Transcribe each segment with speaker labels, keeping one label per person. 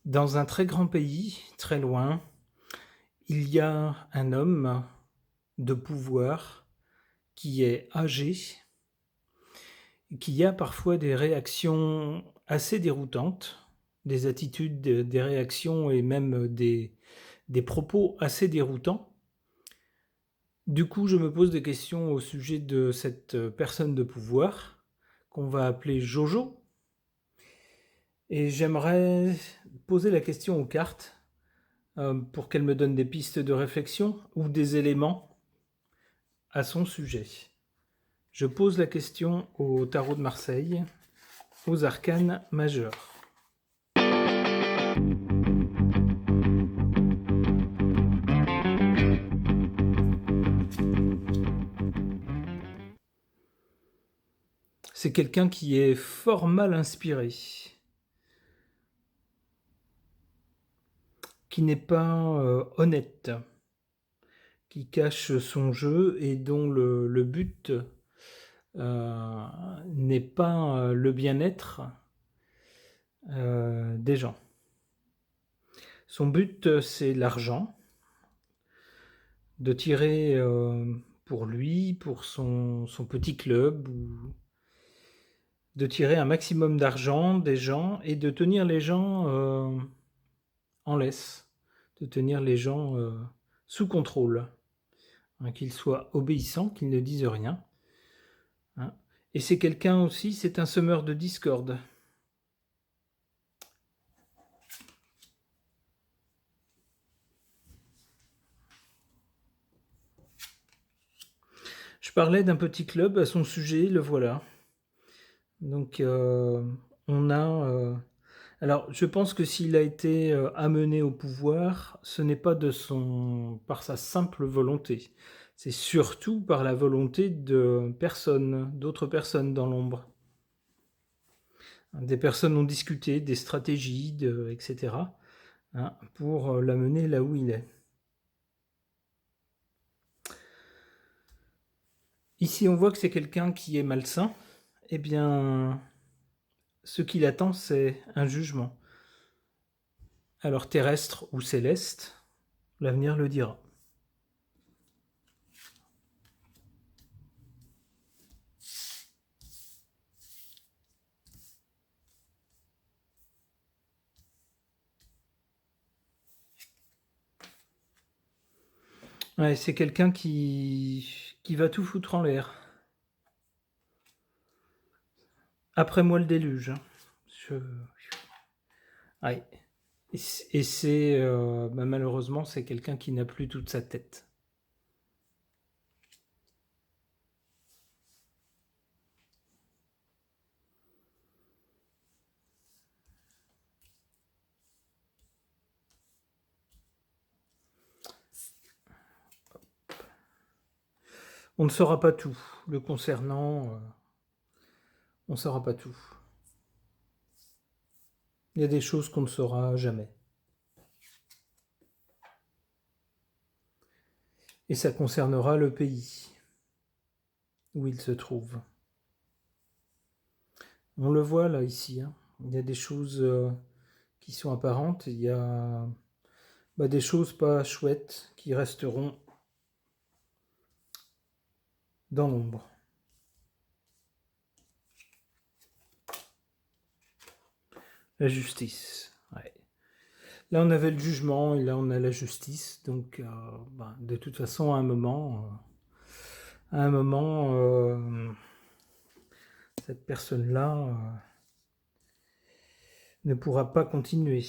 Speaker 1: Dans un très grand pays, très loin, il y a un homme de pouvoir qui est âgé, qui a parfois des réactions assez déroutantes, des attitudes, des réactions et même des propos assez déroutants. Du coup, je me pose des questions au sujet de cette personne de pouvoir qu'on va appeler Jojo et j'aimerais poser la question aux cartes, pour qu'elles me donnent des pistes de réflexion ou des éléments à son sujet. Je pose la question au tarot de Marseille, aux arcanes majeurs. C'est quelqu'un qui est fort mal inspiré, qui n'est pas honnête, qui cache son jeu et dont le but n'est pas le bien-être des gens. Son but, c'est l'argent, de tirer pour lui, pour son petit club, ou de tirer un maximum d'argent des gens et de tenir les gens en laisse, de tenir les gens sous contrôle, hein, qu'ils soient obéissants, qu'ils ne disent rien, hein. Et c'est quelqu'un aussi, c'est un semeur de discorde. Je parlais d'un petit club à son sujet, le voilà. Donc on a alors je pense que s'il a été amené au pouvoir, ce n'est pas par sa simple volonté. C'est surtout par la volonté d'autres personnes dans l'ombre. Des personnes ont discuté des stratégies, etc., hein, pour l'amener là où il est. Ici, on voit que c'est quelqu'un qui est malsain. Eh bien, ce qui l'attend, c'est un jugement. Alors terrestre ou céleste, l'avenir le dira. Ouais, c'est quelqu'un qui va tout foutre en l'air. Après moi le déluge, hein. Je... Ouais. Et c'est malheureusement c'est quelqu'un qui n'a plus toute sa tête. On ne saura pas tout le concernant. On ne saura pas tout. Il y a des choses qu'on ne saura jamais. Et ça concernera le pays où il se trouve. On le voit là ici, hein. Il y a des choses qui sont apparentes. Il y a des choses pas chouettes qui resteront dans l'ombre. La justice. Ouais. Là, on avait le jugement et là, on a la justice. Donc, de toute façon, cette personne-là ne pourra pas continuer.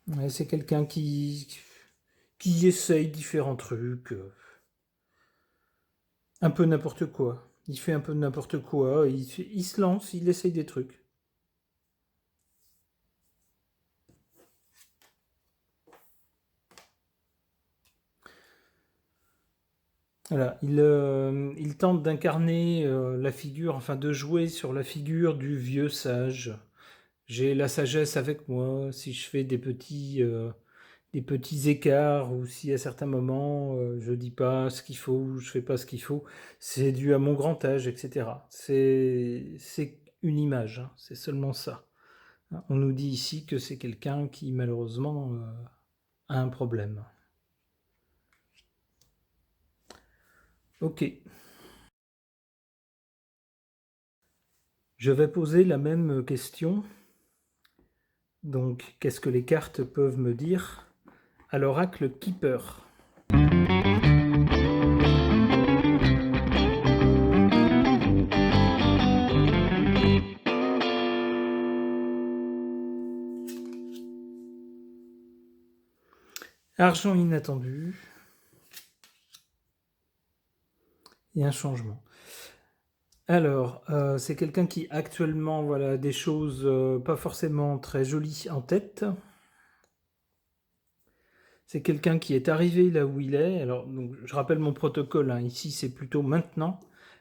Speaker 1: Ouais, c'est quelqu'un qui essaye différents trucs, un peu n'importe quoi. Il fait un peu n'importe quoi, il se lance, il essaye des trucs. Voilà, il tente d'incarner la figure, enfin de jouer sur la figure du vieux sage. J'ai la sagesse avec moi, si je fais des petits écarts ou si à certains moments je dis pas ce qu'il faut ou je fais pas ce qu'il faut, c'est dû à mon grand âge, etc. C'est une image, hein, c'est seulement ça. On nous dit ici que c'est quelqu'un qui malheureusement a un problème. Ok. Je vais poser la même question. Donc, qu'est-ce que les cartes peuvent me dire à l'oracle Keeper? Argent inattendu et un changement. Alors, c'est quelqu'un qui actuellement voilà, des choses pas forcément très jolies en tête. C'est quelqu'un qui est arrivé là où il est. Alors, donc, je rappelle mon protocole, hein. Ici c'est plutôt maintenant,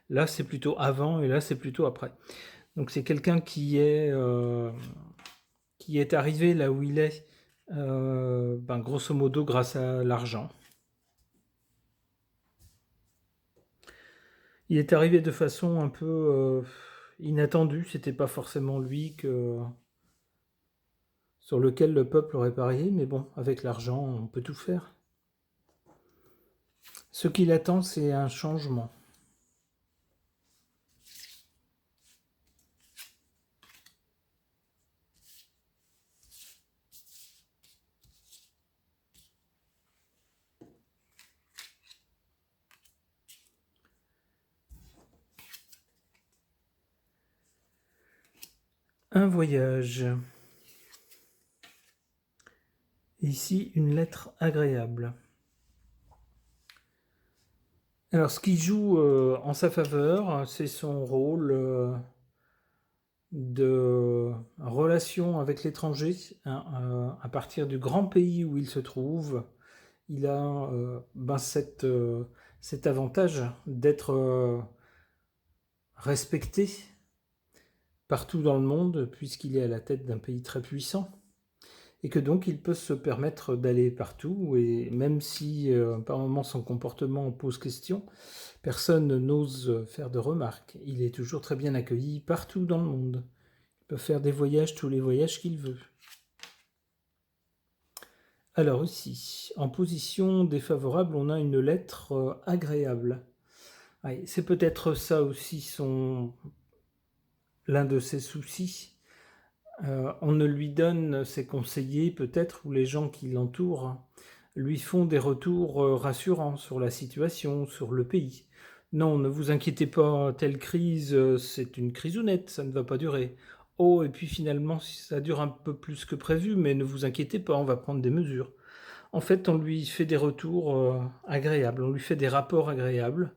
Speaker 1: là c'est plutôt avant et là c'est plutôt après. Donc c'est quelqu'un qui est arrivé là où il est, grosso modo grâce à l'argent. Il est arrivé de façon un peu inattendue, c'était pas forcément lui sur lequel le peuple aurait parié, mais bon, avec l'argent, on peut tout faire. Ce qu'il attend, c'est un changement. Un voyage. Ici, une lettre agréable. Alors, ce qui joue en sa faveur, c'est son rôle de relation avec l'étranger, hein, à partir du grand pays où il se trouve. Il a cet avantage d'être respecté partout dans le monde, puisqu'il est à la tête d'un pays très puissant, et que donc il peut se permettre d'aller partout, et même si par moments son comportement pose question, personne n'ose faire de remarques. Il est toujours très bien accueilli partout dans le monde. Il peut faire des voyages, tous les voyages qu'il veut. Alors ici, en position défavorable, on a une lettre agréable. Ouais, c'est peut-être ça aussi l'un de ses soucis. On ne lui donne ses conseillers, peut-être, ou les gens qui l'entourent, lui font des retours rassurants sur la situation, sur le pays. Non, ne vous inquiétez pas, telle crise, c'est une crisounette, ça ne va pas durer. Oh, et puis finalement, ça dure un peu plus que prévu, mais ne vous inquiétez pas, on va prendre des mesures. En fait, on lui fait des retours agréables, on lui fait des rapports agréables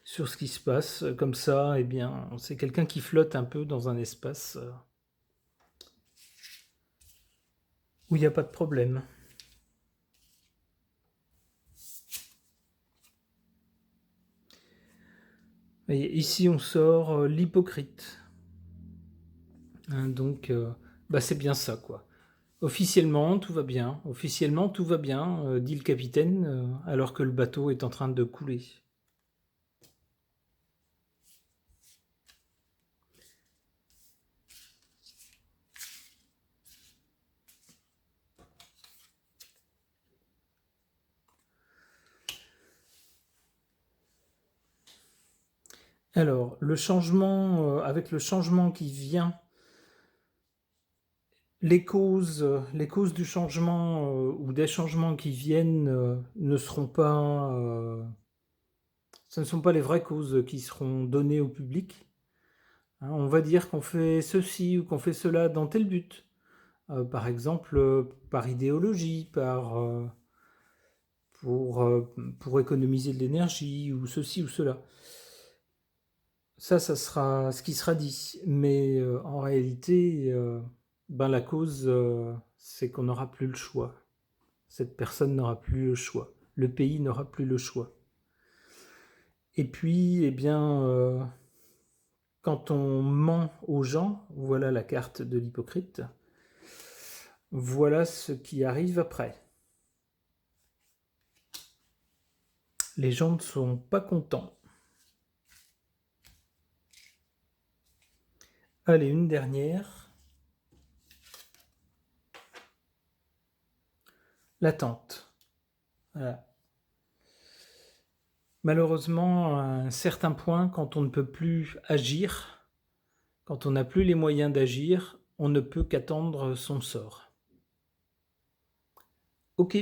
Speaker 1: sur ce qui se passe. Comme ça, eh bien, c'est quelqu'un qui flotte un peu dans un espace où il n'y a pas de problème. Et ici, on sort l'hypocrite. Hein, donc, c'est bien ça, quoi. Officiellement, tout va bien. Officiellement, tout va bien, dit le capitaine, alors que le bateau est en train de couler. Alors, le changement, avec le changement qui vient, les causes du changement ou des changements qui viennent ne seront pas, ce ne sont pas les vraies causes qui seront données au public. Hein, on va dire qu'on fait ceci ou qu'on fait cela dans tel but. Par exemple, par idéologie, pour, pour économiser de l'énergie ou ceci ou cela. Ça sera ce qui sera dit. Mais en réalité, la cause, c'est qu'on n'aura plus le choix. Cette personne n'aura plus le choix. Le pays n'aura plus le choix. Et puis, eh bien, quand on ment aux gens, voilà la carte de l'hypocrite, voilà ce qui arrive après. Les gens ne sont pas contents. Allez, une dernière. L'attente. Voilà. Malheureusement, à un certain point, quand on ne peut plus agir, quand on n'a plus les moyens d'agir, on ne peut qu'attendre son sort. Ok.